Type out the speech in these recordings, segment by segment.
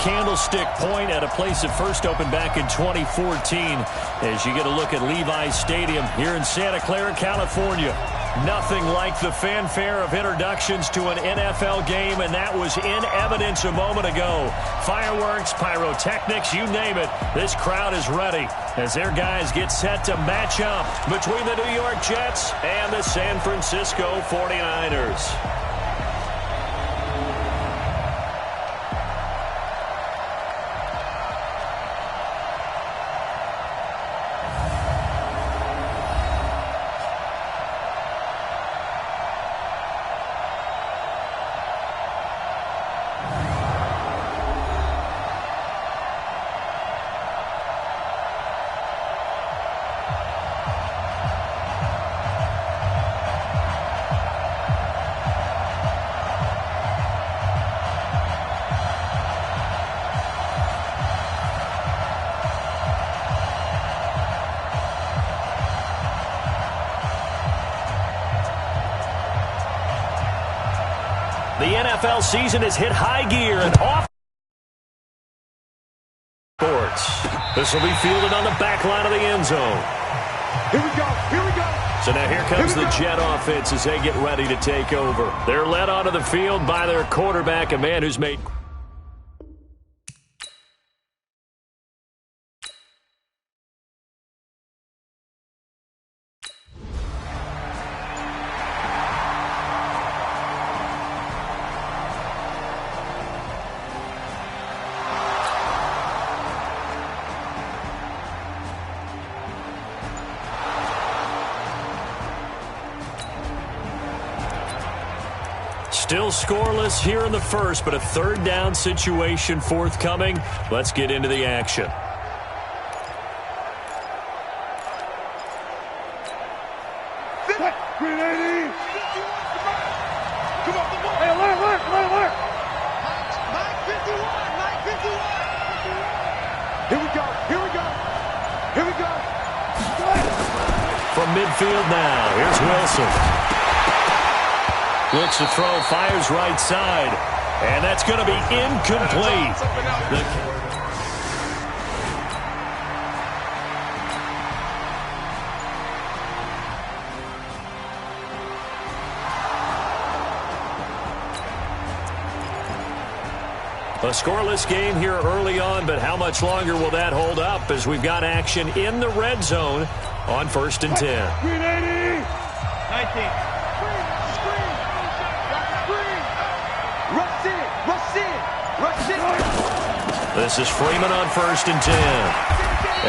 Candlestick Point at a place that first opened back in 2014 as you get a look at Levi's Stadium here in Santa Clara, California. Nothing like the fanfare of introductions to an NFL game, and that was in evidence a moment ago. Fireworks, pyrotechnics, you name it. This crowd is ready as their guys get set to match up between the New York Jets and the San Francisco 49ers. The NFL season has hit high gear and off sports. This will be fielded on the back line of the end zone. Here we go. Here we go. So now here comes the Jet offense as they get ready to take over. They're led onto the field by their quarterback, a man who's made still scoreless here in the first, but a third down situation forthcoming. Let's get into the action. Green 80. Come on. Hey, alert. Mike 51. Here we go. From midfield now, here's Wilson. Looks to throw, fires right side, and that's going to be incomplete. A scoreless game here early on, but how much longer will that hold up as we've got action in the red zone on 1st and 10. Green 80. 19. This is Freeman on 1st and 10.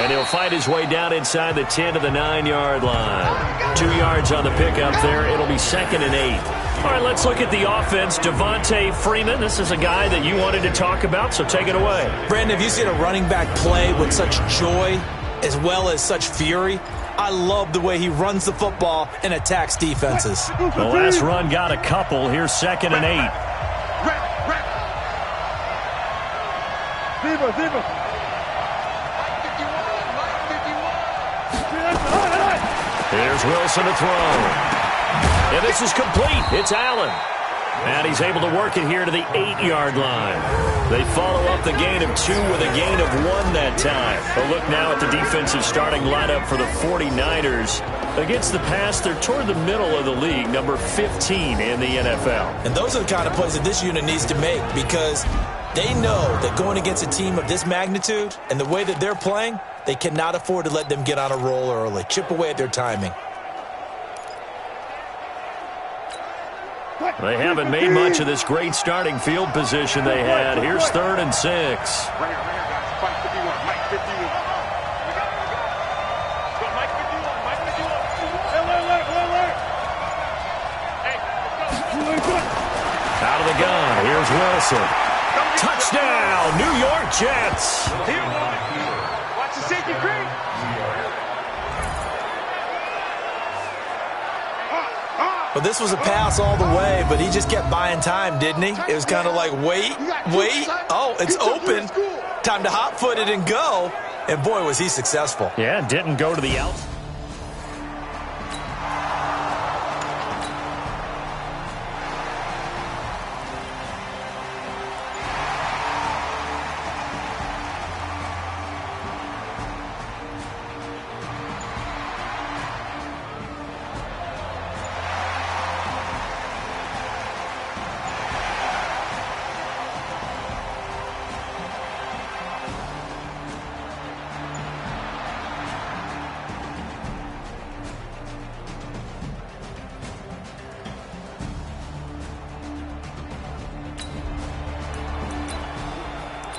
And he'll fight his way down inside the 10 to the 9-yard line. 2 yards on the pickup there. It'll be 2nd and 8. All right, let's look at the offense. Devontae Freeman, this is a guy that you wanted to talk about, so take it away. Brandon, have you seen a running back play with such joy as well as such fury? I love the way he runs the football and attacks defenses. The last run got a couple. Here's 2nd and 8. Zebra. Here's Wilson to throw. And this is complete. It's Allen. And he's able to work it here to the 8-yard line. They follow up the gain of 2 with a gain of 1 that time. A look now at the defensive starting lineup for the 49ers. Against the pass, they're toward the middle of the league, number 15 in the NFL. And those are the kind of plays that this unit needs to make because they know that going against a team of this magnitude and the way that they're playing, they cannot afford to let them get on a roll early. Chip away at their timing. They haven't made much of this great starting field position they had. Here's 3rd and 6. Right here, guys. Mike 51. Mike 51. Mike 51. Out of the gun. Here's Wilson. Touchdown, New York Jets. Watch the safety green. Well, this was a pass all the way, but he just kept buying time, didn't he? It was kind of like, wait. Oh, it's open. Time to hot-foot it and go. And, boy, was he successful. Yeah, didn't go to the outside.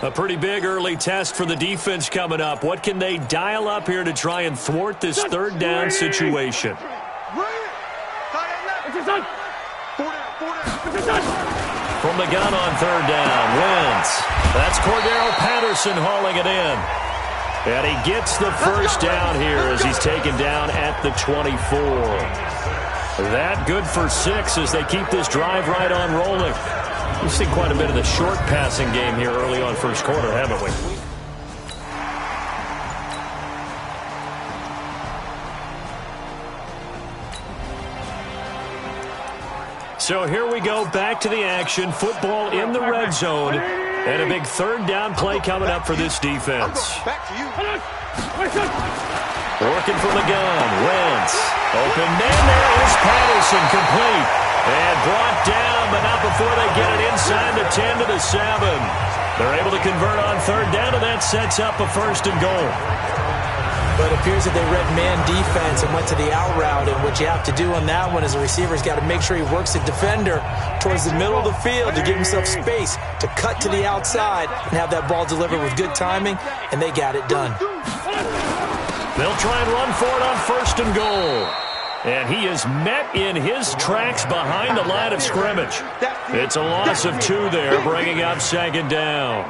A pretty big early test for the defense coming up. What can they dial up here to try and thwart this third down situation? From the gun on third down, Wentz. That's Cordero Patterson hauling it in. And he gets the first down here as he's taken down at the 24. That good for 6 as they keep this drive right on rolling. We've seen quite a bit of the short passing game here early on first quarter, haven't we? So here we go, back to the action. Football in the red zone. And a big third down play coming up for this defense. Working from the gun, Wentz. Open man, there is Patterson, complete. And brought down, but not before they get it inside the 10 to the 7. They're able to convert on third down, and that sets up a first and goal. But it appears that they read man defense and went to the out route, and what you have to do on that one is the receiver's got to make sure he works the defender towards the middle of the field to give himself space to cut to the outside and have that ball delivered with good timing, and they got it done. They'll try and run for it on first and goal. And he is met in his tracks behind the line of scrimmage. It's a loss of 2 there, bringing up second down.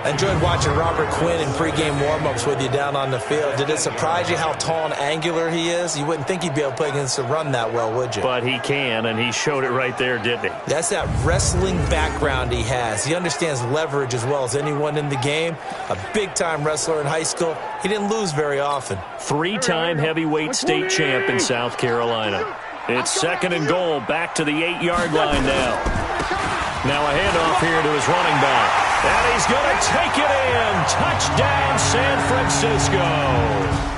I enjoyed watching Robert Quinn in pregame warm-ups with you down on the field. Did it surprise you how tall and angular he is? You wouldn't think he'd be able to play against the run that well, would you? But he can, and he showed it right there, didn't he? That's that wrestling background he has. He understands leverage as well as anyone in the game. A big-time wrestler in high school. He didn't lose very often. 3-time heavyweight state champ in South Carolina. It's second and goal, back to the 8-yard line now. Now a handoff here to his running back. And he's going to take it in. Touchdown, San Francisco.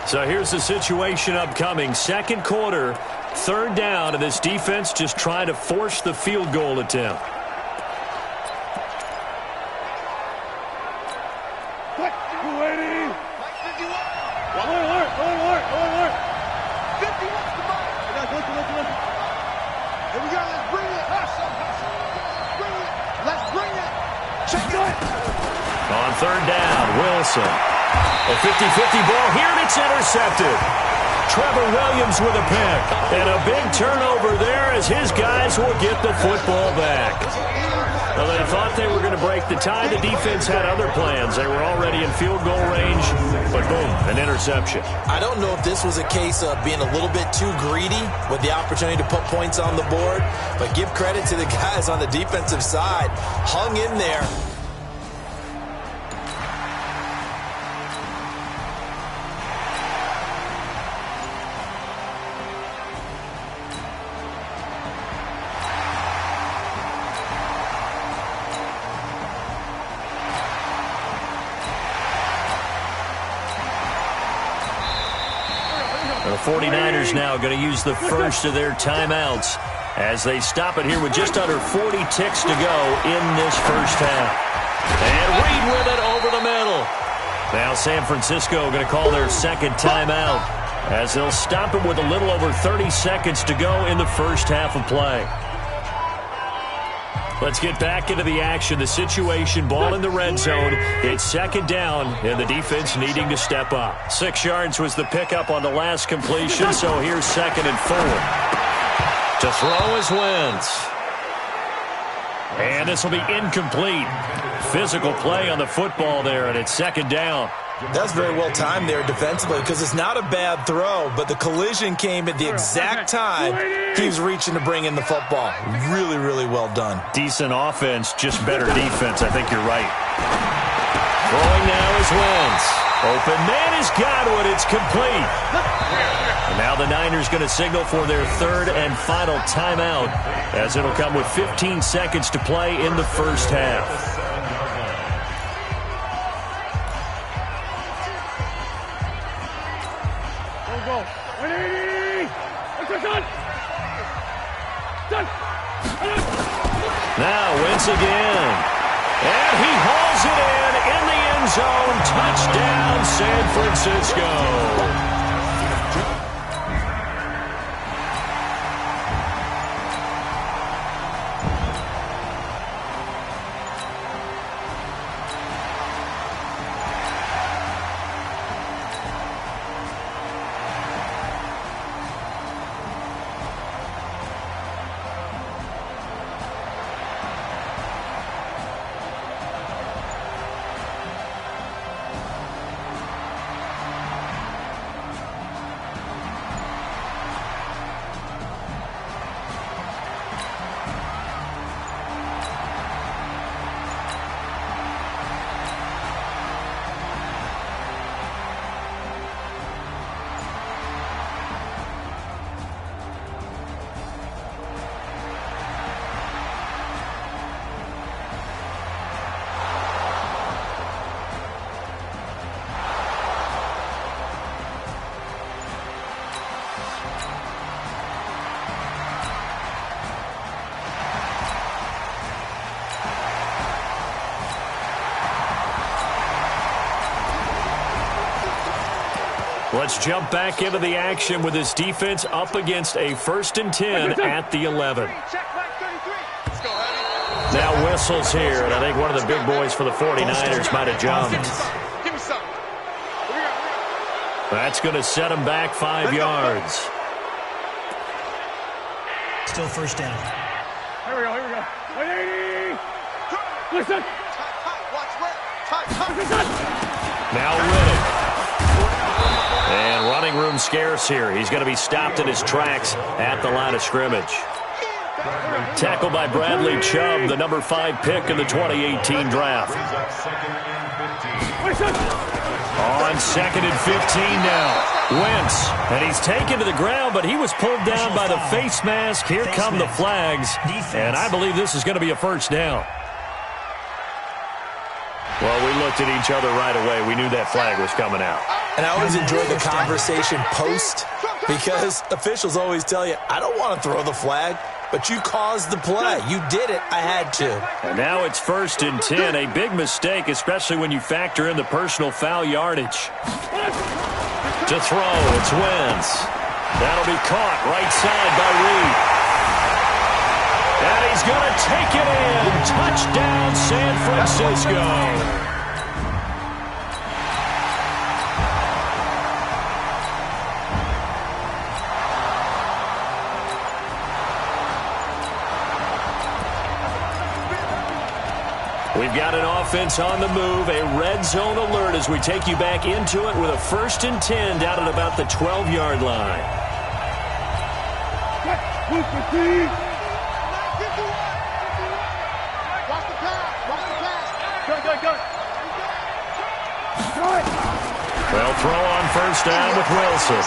So here's the situation upcoming. Second quarter, third down, and this defense just trying to force the field goal attempt. On third down, Wilson. A 50-50 ball here, and it's intercepted. Trevor Williams with a pick. And a big turnover there as his guys will get the football back. Well, they thought they were going to break the tie. The defense had other plans. They were already in field goal range, but boom, an interception. I don't know if this was a case of being a little bit too greedy with the opportunity to put points on the board, but give credit to the guys on the defensive side. Hung in there. The 49ers now going to use the first of their timeouts as they stop it here with just under 40 ticks to go in this first half. And Reed with it over the middle. Now San Francisco going to call their second timeout as they'll stop it with a little over 30 seconds to go in the first half of play. Let's get back into the action. The situation, ball in the red zone. It's second down, and the defense needing to step up. 6 yards was the pickup on the last completion, so here's second and 4. To throw is Wentz. And this will be incomplete. Physical play on the football there, and it's second down. That's very well timed there defensively because it's not a bad throw, but the collision came at the exact time he was reaching to bring in the football. Really, really well done. Decent offense, just better defense. I think you're right. Throwing now is Wentz. Open man has got it. It's complete. And now the Niners going to signal for their third and final timeout, as it'll come with 15 seconds to play in the first half. Now Wentz again. And he hauls it in the end zone. Touchdown, San Francisco. Let's jump back into the action with this defense up against a 1st and 10 at the 11. Now whistles here, and I think one of the big boys for the 49ers might have jumped. That's going to set him back 5 yards. Still first down. Here we go, here we go. 180! Listen! Now Riddick. And running room scarce here. He's going to be stopped in his tracks at the line of scrimmage. Tackled by Bradley Chubb, the number 5 pick in the 2018 draft. On 2nd and 15 now. Wentz, and he's taken to the ground, but he was pulled down by the face mask. Here come the flags, and I believe this is going to be a first down. Well, we looked at each other right away. We knew that flag was coming out. And I always enjoy the conversation post, because officials always tell you, I don't want to throw the flag, but you caused the play. You did it. I had to. And now it's 1st and 10. A big mistake, especially when you factor in the personal foul yardage. To throw, it's Wentz. That'll be caught right side by Reed. And he's going to take it in. Touchdown, San Francisco. We've got an offense on the move, a red zone alert as we take you back into it with a 1st and 10 down at about the 12-yard line. Well, throw on 1st down with Wilson.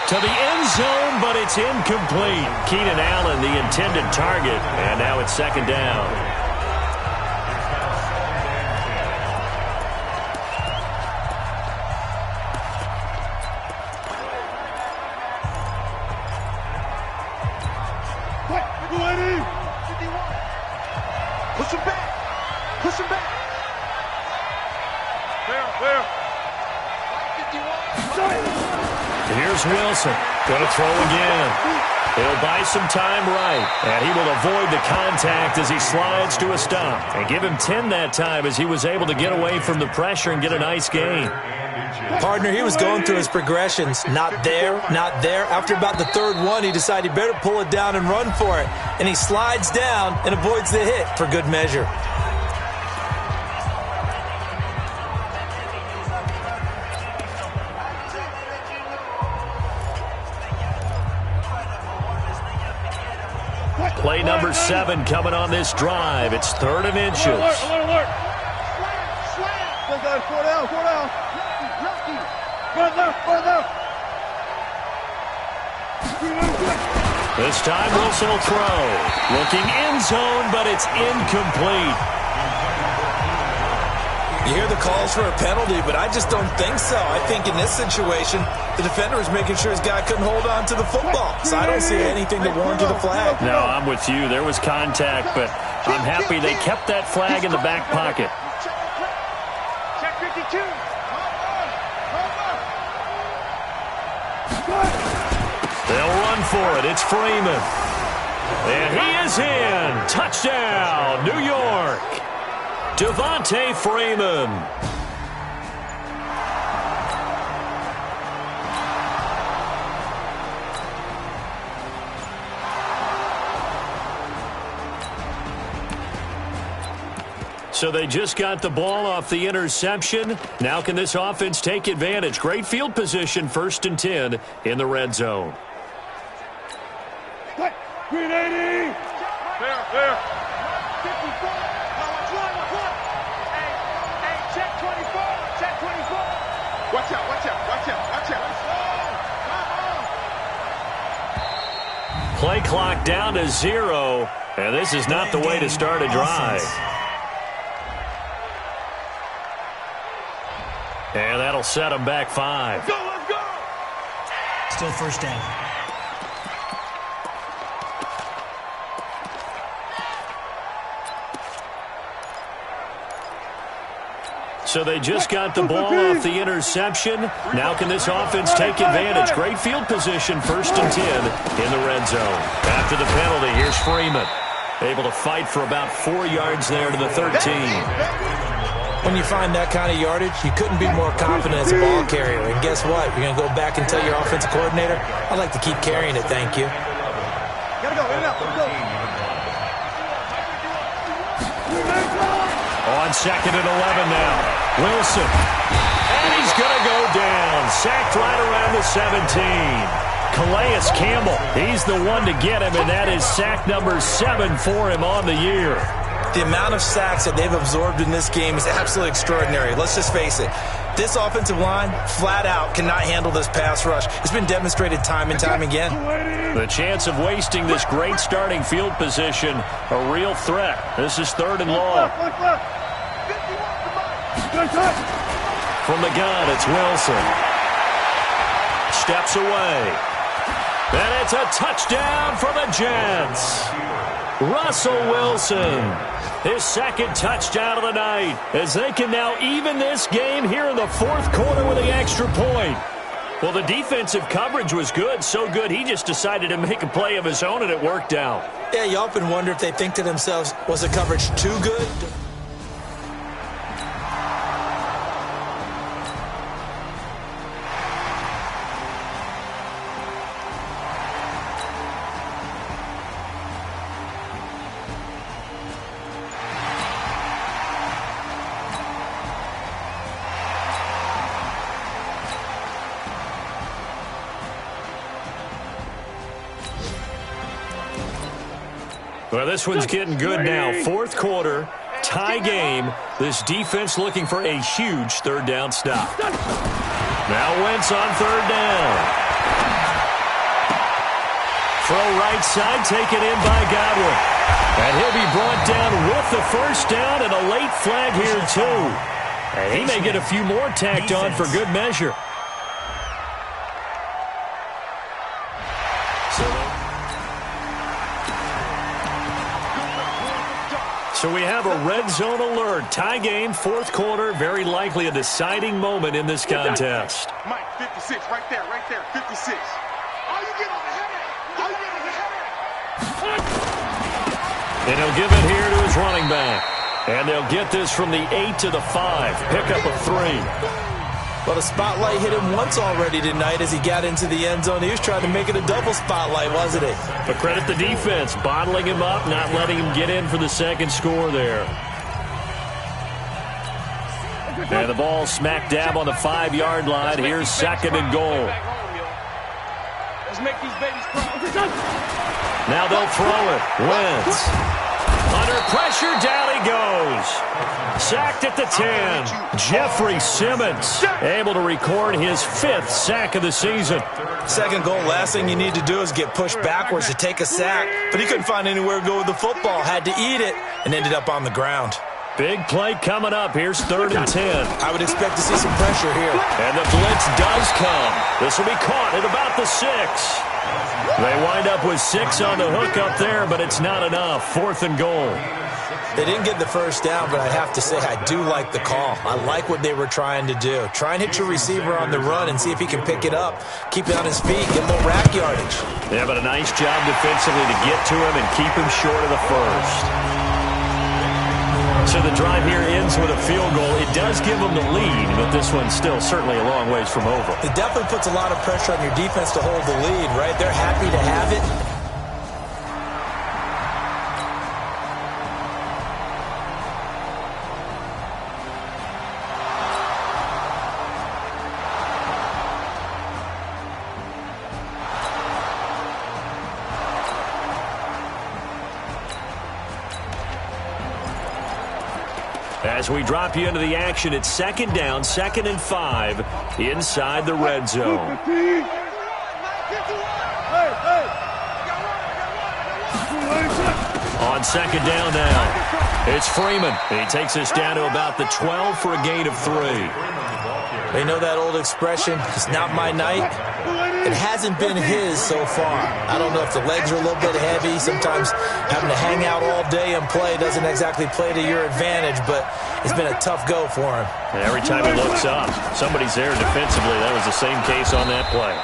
To the end zone, but it's incomplete. Keenan Allen, the intended target, and now it's 2nd down. Push him back. Push him back. Where? Here's Wilson. Going to throw again. He'll buy some time right. And he will avoid the contact as he slides to a stop. And give him 10 that time as he was able to get away from the pressure and get a nice gain. Partner, he was going through his progressions. Not there, not there. After about the 3rd one, he decided he better pull it down and run for it. And he slides down and avoids the hit for good measure. Play number 7 coming on this drive. It's 3rd and inches. Alert. This time Wilson will throw. Looking end zone, but it's incomplete. You hear the calls for a penalty, but I just don't think so. I think in this situation, the defender was making sure his guy couldn't hold on to the football. So I don't see anything to warrant a flag. No, I'm with you. There was contact, but I'm happy they kept that flag in the back pocket. Check 52. They'll run for it. It's Freeman. And he is in. Touchdown, New York. Devontae Freeman. So they just got the ball off the interception. Now can this offense take advantage? Great field position, 1st and 10 in the red zone. Green 80. There. 54. Hey, check 24. Check 24. Watch out. Play clock down to 0, and this is not the way to start a drive. And that'll set them back 5. Let's go. Still first down. So they just got the ball off the interception. Now can this offense take advantage? Great field position, 1st and 10 in the red zone. After the penalty, here's Freeman. Able to fight for about 4 yards there to the 13. When you find that kind of yardage, you couldn't be more confident as a ball carrier. And guess what? You're going to go back and tell your offensive coordinator, I'd like to keep carrying it, thank you. Gotta go. In and out. Let's go. On 2nd and 11 now. Wilson. And he's going to go down. Sacked right around the 17. Calais Campbell. He's the one to get him, and that is sack number 7 for him on the year. The amount of sacks that they've absorbed in this game is absolutely extraordinary. Let's just face it. This offensive line, flat out, cannot handle this pass rush. It's been demonstrated time and time again. The chance of wasting this great starting field position, a real threat. This is 3rd and long. From the gun, it's Wilson. Steps away. And it's a touchdown for the Jets. Russell Wilson, his 2nd touchdown of the night, as they can now even this game here in the 4th quarter with the extra point. Well, the defensive coverage was good, so good he just decided to make a play of his own, and it worked out. Yeah, you often wonder if they think to themselves, was the coverage too good? Well, this one's getting good now. 4th quarter, tie game. This defense looking for a huge 3rd down stop. Now Wentz on 3rd down. Throw right side, taken in by Godwin. And he'll be brought down with the 1st down and a late flag here, too. And he may get a few more tacked on for good measure. So we have a red zone alert. Tie game, 4th quarter. Very likely a deciding moment in this contest. Mike, 56, right there, 56. All you get on the header. And he'll give it here to his running back. And they'll get this from the 8 to the 5. Pickup of 3. Well, the spotlight hit him once already tonight as he got into the end zone. He was trying to make it a double spotlight, wasn't it? But credit the defense, bottling him up, not letting him get in for the 2nd score there. And the ball smack dab on the 5-yard line. Here's 2nd and goal. Let's make these babies proud. Now they'll throw it. Wentz. Under pressure, down he goes. Sacked at the 10. Jeffrey Simmons able to record his 5th sack of the season. Second goal, last thing you need to do is get pushed backwards to take a sack. But he couldn't find anywhere to go with the football. Had to eat it and ended up on the ground. Big play coming up. Here's 3rd and 10. I would expect to see some pressure here. And the blitz does come. This will be caught at about the 6. They wind up with 6 on the hook up there, but it's not enough. 4th and goal. They didn't get the first down, but I have to say I do like the call. I like what they were trying to do. Try and hit your receiver on the run and see if he can pick it up, keep it on his feet, get a little rack yardage. Yeah, but a nice job defensively to get to him and keep him short of the first. So the drive here ends with a field goal. It does give them the lead, but this one's still certainly a long ways from over. It definitely puts a lot of pressure on your defense to hold the lead, right? They're happy to have it. As we drop you into the action, it's 2nd down, 2nd and 5 inside the red zone. On 2nd down now, it's Freeman. He takes us down to about the 12 for a gain of 3. They know that old expression, it's not my night. It hasn't been his so far. I don't know if the legs are a little bit heavy. Sometimes having to hang out all day and play doesn't exactly play to your advantage, but it's been a tough go for him. And every time he looks up, somebody's there defensively. That was the same case on that play.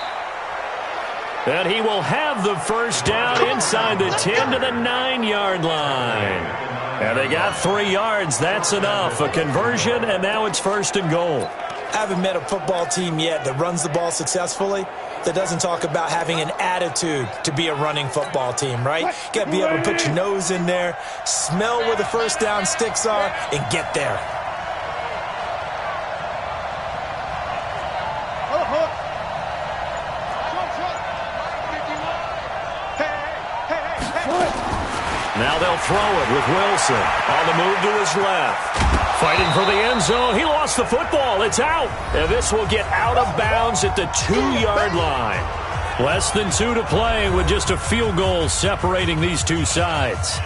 And he will have the first down inside the 10 to the 9-yard line. And they got 3 yards. That's enough. A conversion, and now it's 1st and goal. I haven't met a football team yet that runs the ball successfully that doesn't talk about having an attitude to be a running football team, right? You got to be able to put your nose in there, smell where the first down sticks are, and get there. Now they'll throw it with Wilson on the move to his left. Fighting for the end zone. He lost the football. It's out. And this will get out of bounds at the 2-yard line. Less than 2 to play with just a field goal separating these two sides.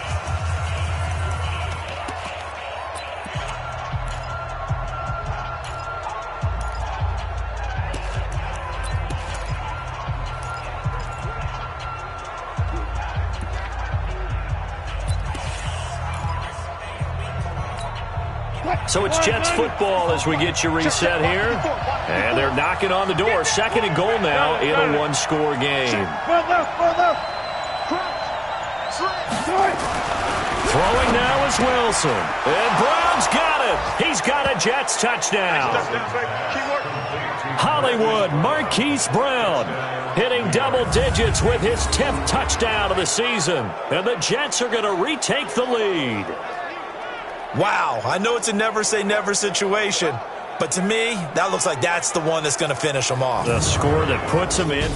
So it's Jets football as we get you reset here. And they're knocking on the door. 2nd and goal now in a 1-score game. Throwing now is Wilson. And Brown's got it. He's got a Jets touchdown. Hollywood Marquise Brown hitting double digits with his 10th touchdown of the season. And the Jets are going to retake the lead. Wow, I know it's a never-say-never situation, but to me, that looks like that's the one that's going to finish them off. The score that puts them in.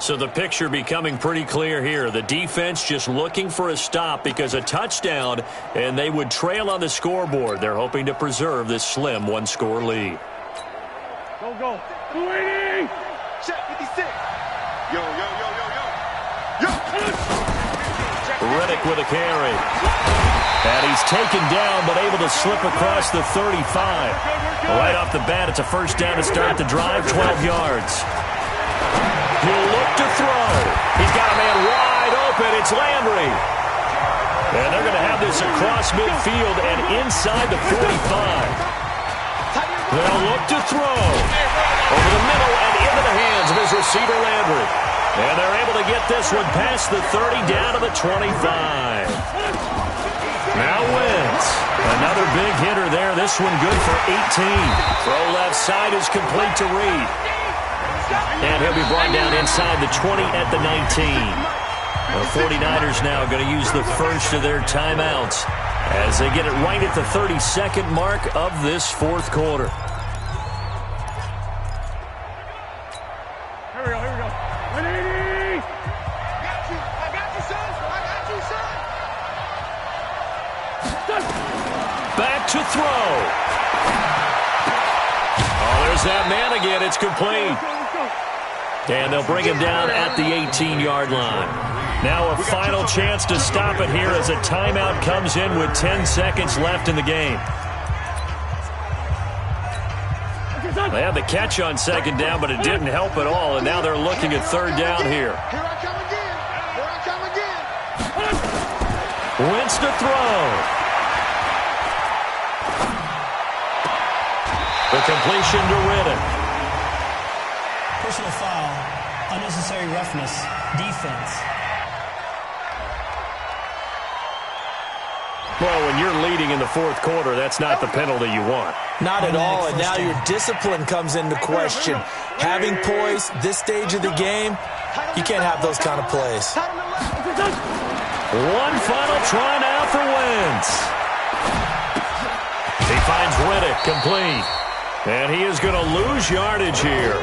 So the picture becoming pretty clear here. The defense just looking for a stop because a touchdown, and they would trail on the scoreboard. They're hoping to preserve this slim one-score lead. Go. 280. Check 56. Yo. Riddick with a carry. And he's taken down but able to slip across the 35. Right off the bat, it's a first down to start the drive, 12 yards. He'll look to throw. He's got a man wide open. It's Landry. And they're going to have this across midfield and inside the 45. They'll look to throw. Over the middle and into the hands of his receiver, Landry. And they're able to get this one past the 30 down to the 25. Now Wentz. Another big hitter there. This one good for 18. Throw left side is complete to Reed. And he'll be brought down inside the 20 at the 19. The 49ers now going to use the first of their timeouts as they get it right at the 32nd mark of this fourth quarter. Here we go. 180. I got you, son. Back to throw. Oh, there's that man again. It's complete. And they'll bring him down at the 18-yard line. Now a final chance to stop it here as a timeout comes in with 10 seconds left in the game. They had the catch on second down, but it didn't help at all, and now they're looking at third down here. Here I come again. Wentz to throw. The completion to Riddick. Personal foul, unnecessary roughness, defense. Well, when you're leading in the fourth quarter, that's not the penalty you want. Not at all, and now your discipline comes into question. Having poise this stage of the game, you can't have those kind of plays. One final try now for Wentz. He finds Riddick complete. And he is going to lose yardage here.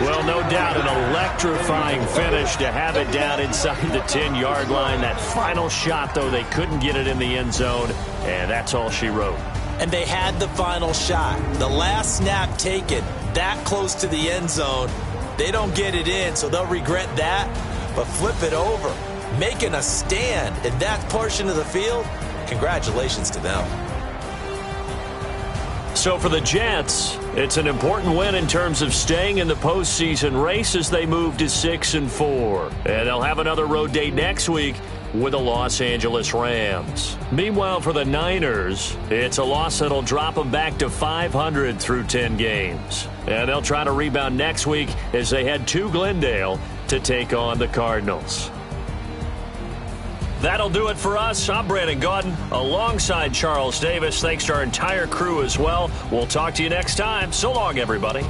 Well, no doubt an electrifying finish to have it down inside the 10-yard line. That final shot, though, they couldn't get it in the end zone, and that's all she wrote. And they had the final shot. The last snap taken that close to the end zone. They don't get it in, so they'll regret that. But flip it over, making a stand in that portion of the field, congratulations to them. So for the Jets, it's an important win in terms of staying in the postseason race as they move to 6-4. And they'll have another road date next week with the Los Angeles Rams. Meanwhile, for the Niners, it's a loss that'll drop them back to 500 through 10 games. And they'll try to rebound next week as they head to Glendale to take on the Cardinals. That'll do it for us. I'm Brandon Gaudin alongside Charles Davis. Thanks to our entire crew as well. We'll talk to you next time. So long, everybody.